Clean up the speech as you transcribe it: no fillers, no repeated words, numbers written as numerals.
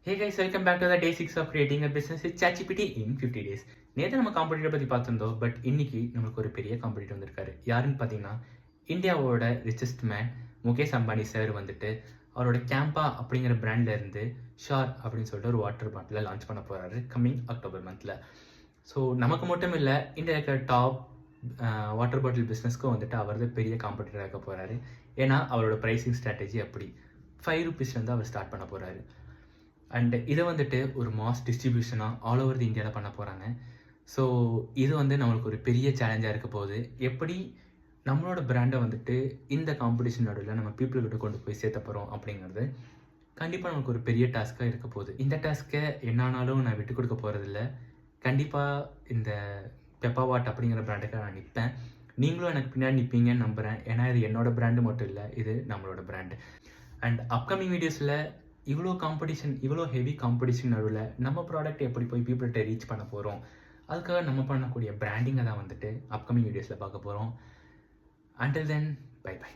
Hey guys, welcome back to the day 6 of creating a business with ChatGPT in 50 days. நேற்று நம்ம competitor பற்றி பார்த்துருந்தோம், but இன்னைக்கு நம்மளுக்கு ஒரு பெரிய காம்படிட்டர் வந்திருக்காரு. யாருன்னு பார்த்தீங்கன்னா, இந்தியாவோட richest man Mukesh Ambani sir வந்துட்டு அவரோட கேம்பா அப்படிங்கிற பிராண்ட்ல இருந்து ஷார் அப்படின்னு சொல்லிட்டு ஒரு வாட்டர் பாட்டிலை லான்ச் பண்ண போறாரு கம்மிங் அக்டோபர் மந்த்ல. ஸோ நமக்கு மட்டும் இல்லை, இந்தியா இருக்கிற டாப் வாட்டர் பாட்டில் பிஸ்னஸ்க்கும் வந்துட்டு அவர் தான் பெரிய காம்படிட்டராக இருக்க போறாரு. ஏன்னா அவரோட ப்ரைஸிங் ஸ்ட்ராட்டஜி அப்படி ₹5 அவர் ஸ்டார்ட் பண்ண போறாரு. அண்ட் இதை வந்துட்டு ஒரு மாஸ் டிஸ்ட்ரிபியூஷனாக ஆல் ஓவர் தி இந்தியாவில் பண்ண போகிறாங்க. ஸோ இது வந்து நம்மளுக்கு ஒரு பெரிய சேலஞ்சாக இருக்க போகுது. எப்படி நம்மளோட பிராண்டை வந்துட்டு இந்த காம்படிஷன் நடுவில் நம்ம பீப்புள்கிட்ட கொண்டு போய் சேர்த்த போகிறோம் அப்படிங்கிறது கண்டிப்பாக நமக்கு ஒரு பெரிய டாஸ்க்காக இருக்க போகுது. இந்த டாஸ்க்கை என்னானாலும் நான் விட்டு கொடுக்க போகிறதில்ல. கண்டிப்பாக இந்த பெப்பா வாட் அப்படிங்கிற பிராண்டுக்காக நான் நிற்பேன். நீங்களும் எனக்கு பின்னாடி நிற்பீங்கன்னு நம்புகிறேன். ஏன்னா இது என்னோடய பிராண்டு மட்டும் இல்லை, இது நம்மளோட பிராண்டு. அண்ட் அப்கமிங் வீடியோஸில் இவ்வளோ காம்படிஷன், இவ்வளோ ஹெவி காம்படிஷன் நடுவில் நம்ம ப்ராடக்ட் எப்படி போய் பீப்புள்கிட்ட ரீச் பண்ண போகிறோம், அதுக்காக நம்ம பண்ணக்கூடிய பிராண்டிங்கை தான் வந்துட்டு அப்கமிங் வீடியோஸில் பார்க்க போகிறோம். Until then, bye by.